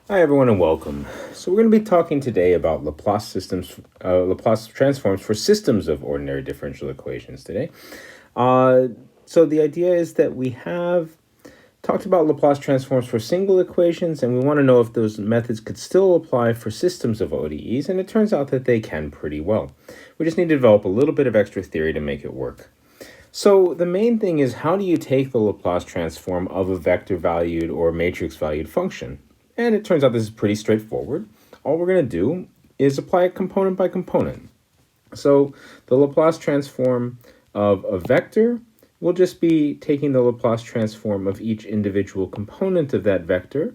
Hi everyone and welcome. So we're going to be talking today about Laplace transforms for systems of ordinary differential equations today. So the idea is that we have talked about Laplace transforms for single equations, and we want to know if those methods could still apply for systems of ODEs, and it turns out that they can pretty well. We just need to develop a little bit of extra theory to make it work. So the main thing is, how do you take the Laplace transform of a vector-valued or matrix-valued function? And it turns out this is pretty straightforward. All we're going to do is apply it component by component. So the Laplace transform of a vector will just be taking the Laplace transform of each individual component of that vector.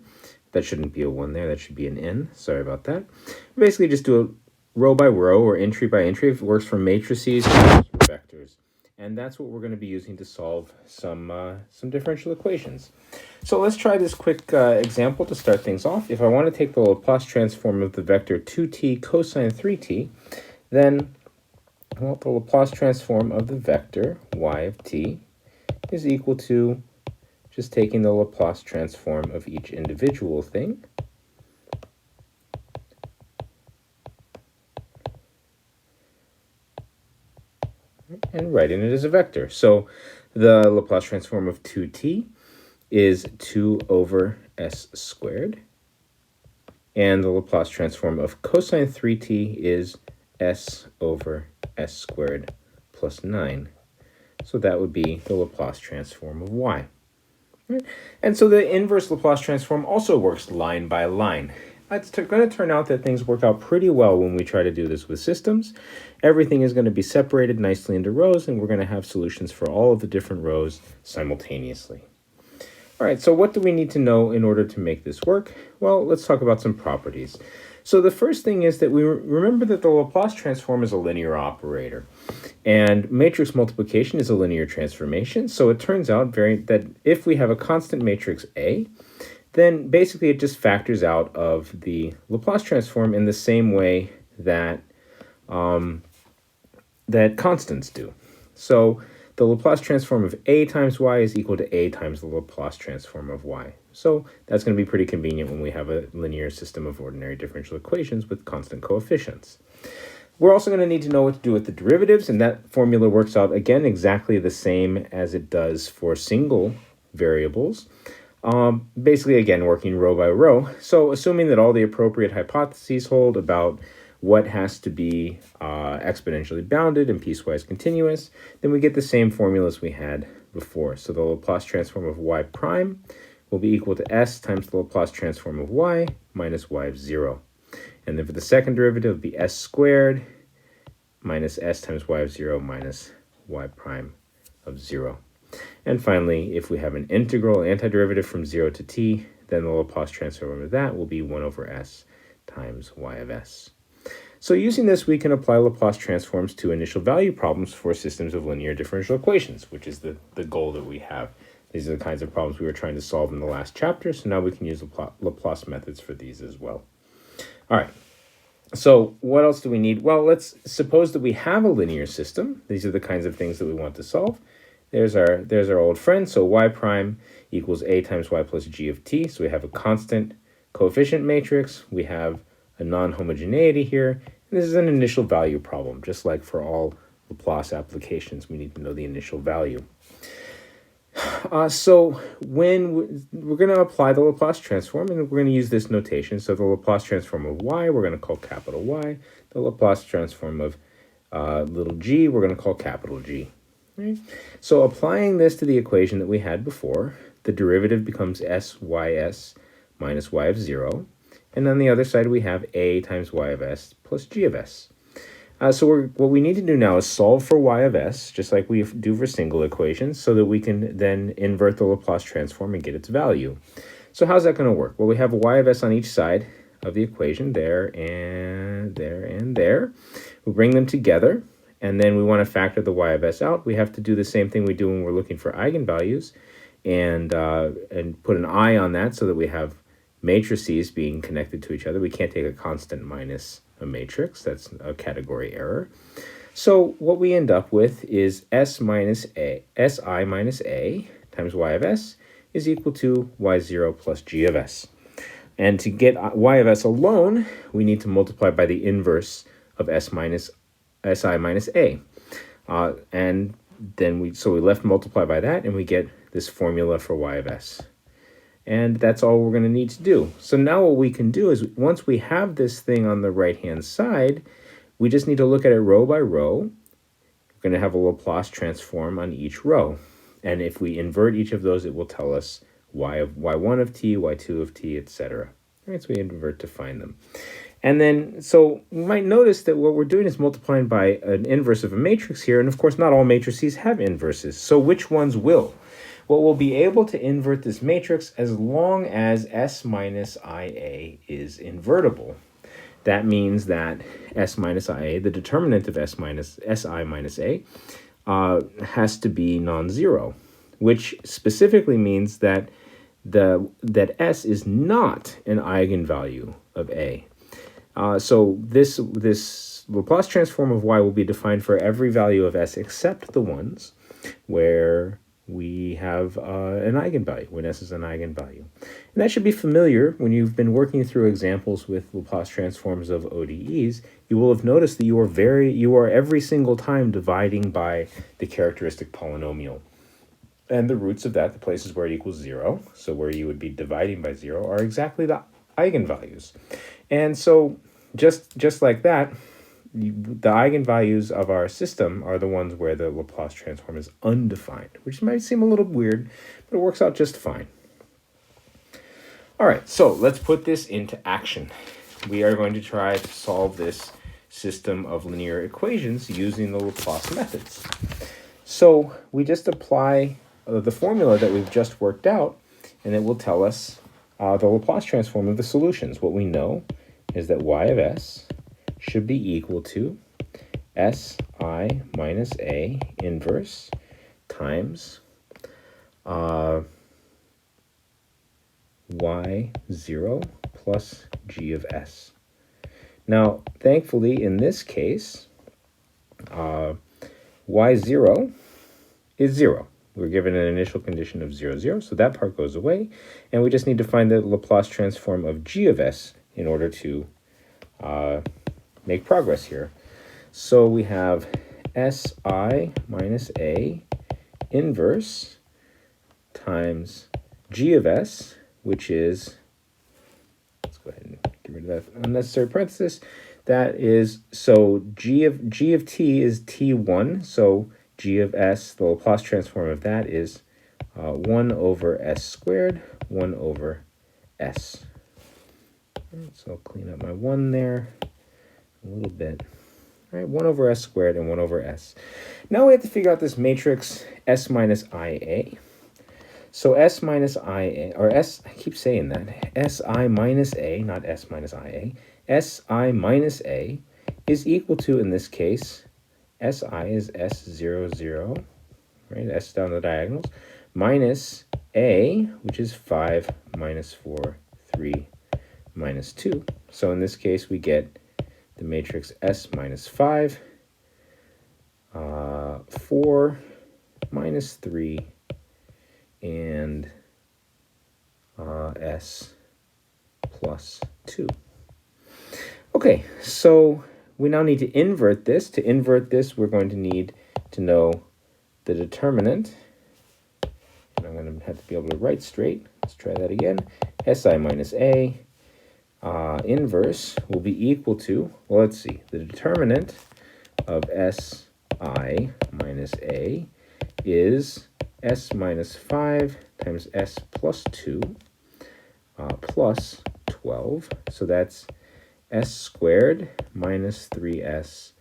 That shouldn't be a 1 there, that should be an n. Sorry about that. Basically just do it row by row or entry by entry. If it works for matrices, it works for vectors. And that's what we're going to be using to solve some differential equations. So let's try this quick example to start things off. If I want to take the Laplace transform of the vector 2t cosine 3t, then the Laplace transform of the vector y of t is equal to just taking the Laplace transform of each individual thing. And writing it as a vector. So the Laplace transform of 2t is 2 over s squared. And the Laplace transform of cosine 3t is s over s squared plus 9. So that would be the Laplace transform of y. Right? And so the inverse Laplace transform also works line by line. It's going to turn out that things work out pretty well when we try to do this with systems. Everything is going to be separated nicely into rows, and we're going to have solutions for all of the different rows simultaneously. All right, so what do we need to know in order to make this work? Well, let's talk about some properties. So the first thing is that we remember that the Laplace transform is a linear operator, and matrix multiplication is a linear transformation. So it turns out that if we have a constant matrix A, then basically it just factors out of the Laplace transform in the same way that that constants do. So the Laplace transform of a times y is equal to a times the Laplace transform of y. So that's going to be pretty convenient when we have a linear system of ordinary differential equations with constant coefficients. We're also going to need to know what to do with the derivatives, and that formula works out, again, exactly the same as it does for single variables. Basically, again, working row by row. So assuming that all the appropriate hypotheses hold about what has to be exponentially bounded and piecewise continuous, then we get the same formulas we had before. So the Laplace transform of y prime will be equal to s times the Laplace transform of y minus y of 0. And then for the second derivative, it will be s squared minus s times y of 0 minus y prime of 0. And finally, if we have an integral antiderivative from 0 to t, then the Laplace transform of that will be 1 over s times y of s. So using this, we can apply Laplace transforms to initial value problems for systems of linear differential equations, which is the goal that we have. These are the kinds of problems we were trying to solve in the last chapter, so now we can use Laplace methods for these as well. All right. So what else do we need? Well, let's suppose that we have a linear system. These are the kinds of things that we want to solve. There's our old friend. So y prime equals a times y plus g of t. So we have a constant coefficient matrix. We have a non-homogeneity here. And this is an initial value problem. Just like for all Laplace applications, we need to know the initial value. So when we're going to apply the Laplace transform, and we're going to use this notation. So the Laplace transform of y, we're going to call capital Y. The Laplace transform of little g, we're going to call capital G. Right? So applying this to the equation that we had before, the derivative becomes sys minus y of 0. And on the other side, we have a times y of s plus g of s. So what we need to do now is solve for y of s, just like we do for single equations, so that we can then invert the Laplace transform and get its value. So how's that going to work? Well, we have a y of s on each side of the equation, there and there and there. We'll bring them together, and then we want to factor the y of s out. We have to do the same thing we do when we're looking for eigenvalues, and put an I on that so that we have matrices being connected to each other. We can't take a constant minus a matrix. That's a category error. So what we end up with is si minus a times y of s is equal to y0 plus g of s. And to get y of s alone, we need to multiply by the inverse of si minus a. And then we left multiply by that, and we get this formula for y of s. And that's all we're going to need to do. So now what we can do is, once we have this thing on the right-hand side, we just need to look at it row by row. We're going to have a Laplace transform on each row. And if we invert each of those, it will tell us y1 of t, y2 of t, etc. Right, so we invert to find them. And then, so you might notice that what we're doing is multiplying by an inverse of a matrix here. And of course, not all matrices have inverses. So which ones will? Well, we'll be able to invert this matrix as long as S minus IA is invertible. That means that S minus IA, the determinant of SI minus A, has to be non-zero, which specifically means that S is not an eigenvalue of A. So this Laplace transform of y will be defined for every value of S except the ones where we have an eigenvalue, when S is an eigenvalue. And that should be familiar when you've been working through examples with Laplace transforms of ODEs. You will have noticed that you are every single time dividing by the characteristic polynomial. And the roots of that, the places where it equals 0, so where you would be dividing by 0, are exactly the eigenvalues. And so just like that, the eigenvalues of our system are the ones where the Laplace transform is undefined, which might seem a little weird, but it works out just fine. All right, so let's put this into action. We are going to try to solve this system of linear equations using the Laplace methods. So we just apply the formula that we've just worked out, and it will tell us the Laplace transform of the solutions. What we know is that y of s should be equal to Si minus A inverse times y0 plus g of s. Now, thankfully, in this case, y0 is 0. We're given an initial condition of 0, 0, so that part goes away, and we just need to find the Laplace transform of g of s in order to make progress here. So we have Si minus A inverse times g of s, which is, let's go ahead and get rid of that unnecessary parenthesis. That is, so g of t is t1, so g of s, the Laplace transform of that is 1 over s squared, 1 over s. So I'll clean up my 1 there a little bit. All right, 1 over s squared and 1 over s. Now we have to figure out this matrix S minus IA. So S minus IA, or S, I keep saying that, Si minus A, not S minus IA, Si minus A is equal to, in this case, Si is S0, 0, right, S down the diagonals, minus A, which is 5 minus 4, 3, minus 2. So in this case, we get the matrix S minus 5, 4, minus 3, and S plus 2. Okay, so we now need to invert this. To invert this, we're going to need to know the determinant. And I'm going to have to be able to write straight. Let's try that again. Si minus A inverse will be equal to, well, let's see, the determinant of Si minus A is S minus 5 times S plus 2 plus 12. So that's S squared minus 3S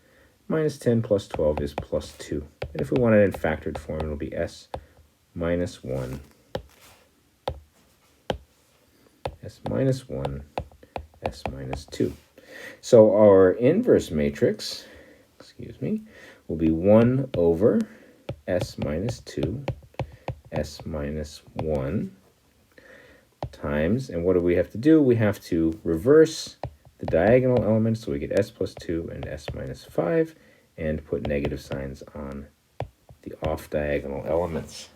minus 10 plus 12 is plus 2. And if we want it in factored form, it'll be S minus 1, S minus 1, S minus 2. So our inverse matrix, will be 1 over S minus 2, S minus 1 times, and what do we have to do? We have to reverse the diagonal elements, so we get S plus 2 and S minus 5, and put negative signs on the off-diagonal elements.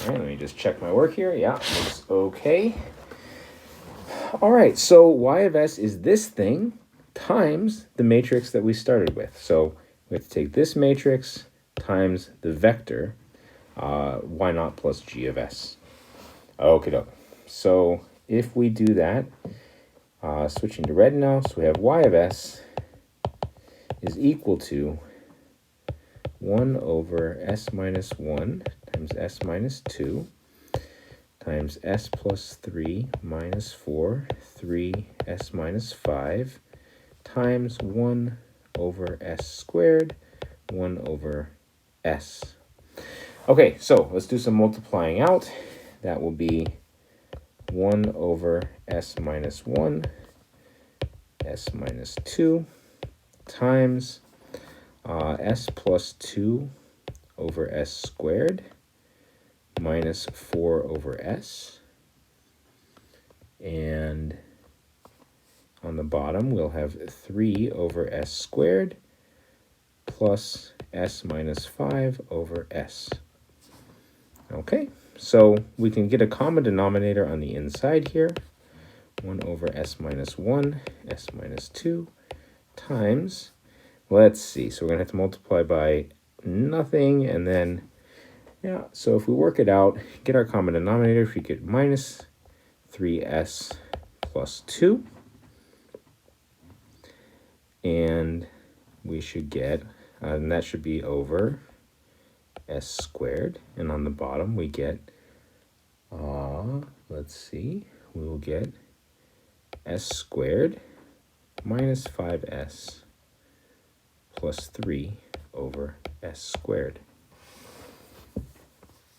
All right, let me just check my work here. Yeah, looks okay. All right, so y of s is this thing times the matrix that we started with. So we have to take this matrix times the vector y naught plus g of s. Okay, so if we do that, switching to red now, so we have y of s is equal to 1 over s minus 1 times s minus 2 times s plus 3 minus 4, 3s minus 5 times 1 over s squared, 1 over s. Okay, so let's do some multiplying out. That will be 1 over s minus 1, s minus 2 times s plus 2 over s squared minus 4 over s. And on the bottom, we'll have 3 over s squared plus s minus 5 over s. Okay, so we can get a common denominator on the inside here. 1 over s minus 1, s minus 2 times, let's see, so we're going to have to multiply by nothing, and then, yeah, so if we work it out, get our common denominator, if we get minus 3s plus 2, and we should get, and that should be over s squared, and on the bottom we get, let's see, we will get s squared minus 5s plus 3 over s squared.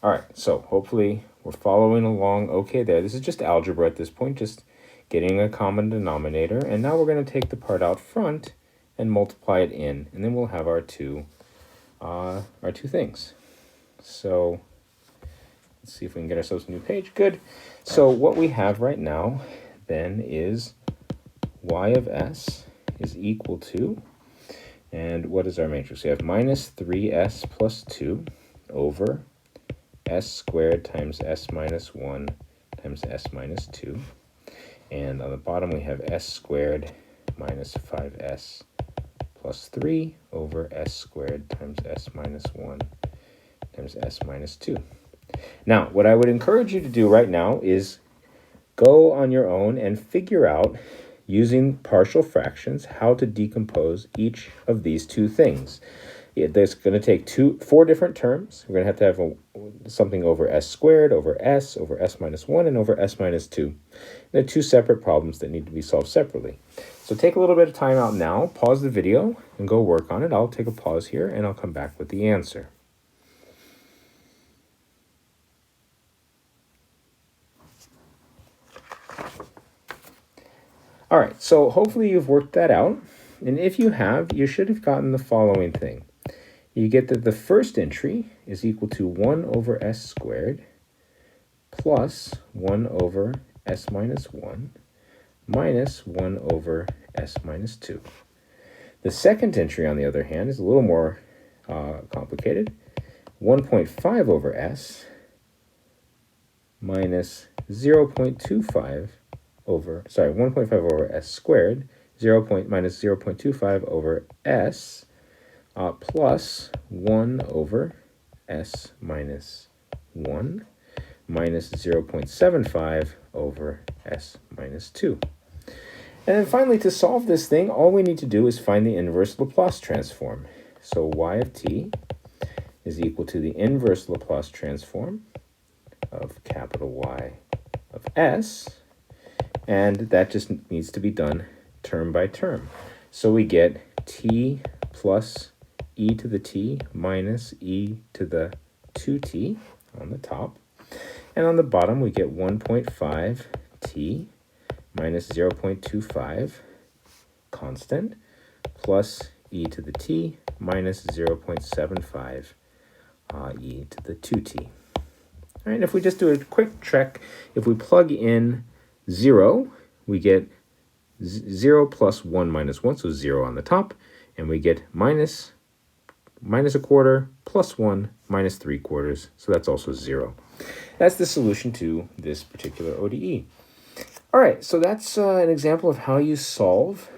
All right, so hopefully we're following along okay there. This is just algebra at this point, just getting a common denominator. And now we're going to take the part out front and multiply it in, and then we'll have our two things. So let's see if we can get ourselves a new page. Good. So what we have right now then is y of s is equal to, and what is our matrix? We have minus 3s plus 2 over s squared times s minus 1 times s minus 2. And on the bottom we have s squared minus 5s plus 3 over s squared times s minus 1 times s minus 2. Now, what I would encourage you to do right now is go on your own and figure out, using partial fractions, how to decompose each of these two things. There's going to take 4 different terms. We're going to have something over s squared, over s minus 1, and over s minus 2. They're 2 separate problems that need to be solved separately. So take a little bit of time out now, pause the video, and go work on it. I'll take a pause here, and I'll come back with the answer. All right, so hopefully you've worked that out. And if you have, you should have gotten the following thing. You get that the first entry is equal to 1 over s squared plus 1 over s minus 1 minus 1 over s minus 2. The second entry, on the other hand, is a little more complicated. 1.5 over s minus 0.25 over, 1.5 over s squared, minus 0.25 over s, plus 1 over s minus 1 minus 0.75 over s minus 2. And then finally, to solve this thing, all we need to do is find the inverse Laplace transform. So y of t is equal to the inverse Laplace transform of capital Y of s, and that just needs to be done term by term. So we get t plus e to the t minus e to the 2t on the top. And on the bottom, we get 1.5 t minus 0.25 constant plus e to the t minus 0.75 e to the 2t. All right, and if we just do a quick check, if we plug in 0, we get 0 plus 1 minus 1, so 0 on the top, and we get minus a quarter plus 1 minus 3/4, so that's also 0. That's the solution to this particular ODE. All right, so that's an example of how you solve